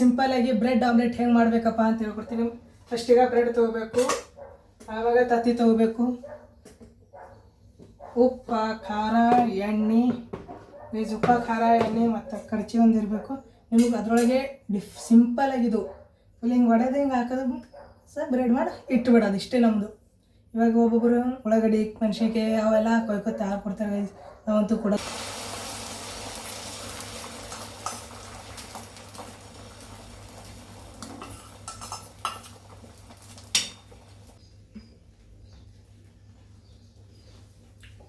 ಸಿಂಪಲ್ಲಾಗಿ bread omelette ಹೆಂಗೆ ಮಾಡಬೇಕಪ್ಪ ಅಂತ ಹೇಳ್ಕೊಡ್ತೀನಿ. ಫಸ್ಟಿಗೆ ಬ್ರೆಡ್ ತೊಗೋಬೇಕು, ಆವಾಗ ತತ್ತಿ ತೊಗೋಬೇಕು, ಉಪ್ಪು ಖಾರ ಎಣ್ಣೆ, ಉಪ್ಪು ಖಾರ ಎಣ್ಣೆ ಮತ್ತು ಕರ್ಚಿ ಒಂದು ಇರಬೇಕು. ನಿಮಗೆ ಅದರೊಳಗೆ ಸಿಂಪಲ್ಲಾಗಿದ್ದು ಫುಲ್ ಹಿಂಗೆ ಹೊಡೆದು ಹಿಂಗೆ ಹಾಕೋದು ಬ್ರೆಡ್ ಮಾಡಿ ಇಟ್ಟು ಬಿಡೋದು, ಇಷ್ಟೇ ನಮ್ಮದು. ಇವಾಗ ಒಬ್ಬೊಬ್ಬರು ಉಳ್ಳಾಗಡ್ಡಿ ಮೆಣಸಿನ್ಕಾಯಿ ಅವೆಲ್ಲ ಕೊಯ್ಕೊತ ಕೊಡ್ತಾರೆ ಗೈಸ್, ನಾವಂತೂ ಕೂಡ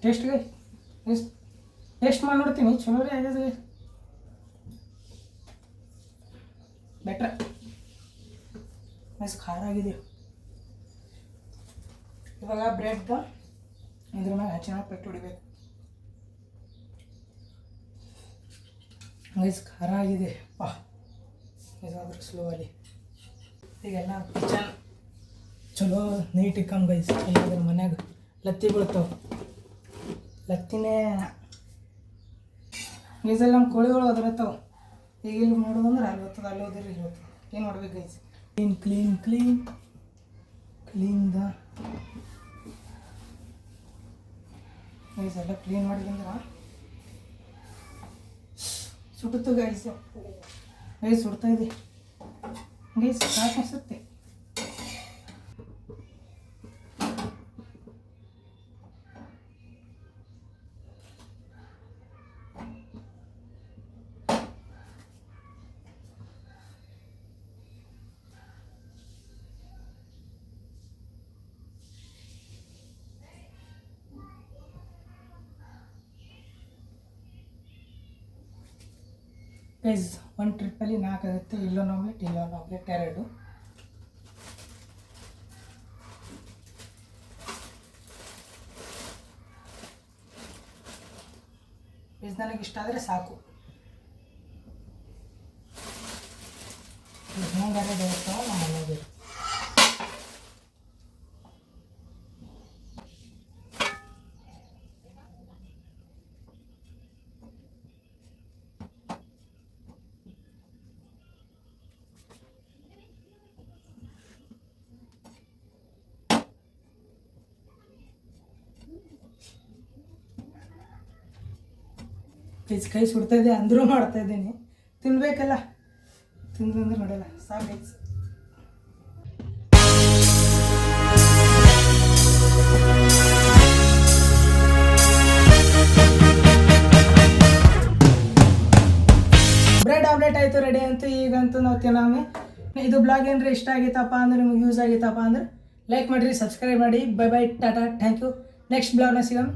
ಟೇಸ್ಟ್ ಟೇಸ್ಟ್ ಮಾಡಿ ನೋಡ್ತೀನಿ. ಚಲೋ ರೀ ಆಗ್ಯದ, ಬೆಟ್ರ ಮಸ್ತ್ ಖಾರ ಆಗಿದೆ. ಇವಾಗ ಬ್ರೆಡ್ ಇದ್ರ ಮ್ಯಾಗ ಚೆನ್ನಾಗಿ ಪೆಟ್ಟು ಹೊಡಿಬೇಕು. ಮಸ್ತ್ ಖಾರ ಆಗಿದೆ ಪಾ. ಇದಾದ್ರೆ ಸ್ಲೋ ಅಲ್ಲಿ ಈಗೆಲ್ಲ ಕಿಚನ್ ಚಲೋ ನೀಟ್ ಇಕ್ಕಂಗೆ ಗೈಸ್. ಇಲ್ಲದ್ರ ಮನ್ಯಾಗ ಲತ್ತಿ ಬೀಳ್ತಾವೆ, ಲತ್ತಿನೇ ಗೈಸಲ್ಲಿ ನಮ್ಮ ಕೋಳಿಗಳು ಒದರತ್ತಾವೆ. ಈಗ ಇಲ್ಲಿ ನೋಡೋದಂದ್ರೆ ಅಲ್ಲಿ ಹೋಗ್ತದೆ, ಅಲ್ಲಿ ಹೋದ್ರೆ ಇಲ್ಲಿ ಹೋಗ್ತದೆ. ಏನು ಮಾಡ್ಬೇಕು ಗೈಸ್? ಕ್ಲೀನ್ದ ಗೈಸ್ ಎಲ್ಲ ಕ್ಲೀನ್ ಮಾಡಿದಂದ್ರೆ ಸುಡುತ್ತು ಗೈಸ್. ಗೈಸ್ ಸುಡ್ತಾ ಇದೆ ಗೈಸ್, ಸಾಕು ಅನಿಸುತ್ತೆ. ಗೈಸ್ ಒಂದು ಟ್ರಿಪ್ಪಲ್ಲಿ 4 ಆಗುತ್ತೆ. ಇಲ್ಲೊಂದು ಆಮ್ಲೆಟ್, ಇಲ್ಲೊಂದು ಆಮ್ಲೆಟ್, 2. ಗೈಸ್ ನನಗೆ ಇಷ್ಟ ಆದರೆ ಸಾಕು. ಹೆಂಗಾರೆ ಬೇಯಿಸ್ತಾವ ನಮ್ಮ ಮನೆಗೆ. ಕೈ ಸುಡ್ತಾ ಇದೆ ಅಂದರೂ ಮಾಡ್ತಾ ಇದ್ದೀನಿ. ತಿನ್ಬೇಕಲ್ಲ, ತಿಂದ್ರೆ ನೋಡಲ್ಲ ಸಾಕು ಗೈಸ್. ಬ್ರೆಡ್ ಆಮ್ಲೆಟ್ ಆಯಿತು, ರೆಡಿ ಅಂತೂ. ಈಗಂತೂ ನಾವು ತಿನ್ನೋಮೆ. ಇದು ಬ್ಲಾಗ್ ಏನ್ರಿ ಇಷ್ಟ ಆಗಿತ್ತಪ್ಪ ಅಂದ್ರೆ, ನಿಮ್ಗೆ ಯೂಸ್ ಆಗಿತ್ತಪ್ಪ ಅಂದ್ರೆ ಲೈಕ್ ಮಾಡಿರಿ, ಸಬ್ಸ್ಕ್ರೈಬ್ ಮಾಡಿ. Bye bye, tata, thank you. Next ಬ್ಲಾಗ್ನ ಸಿಗೋಣ.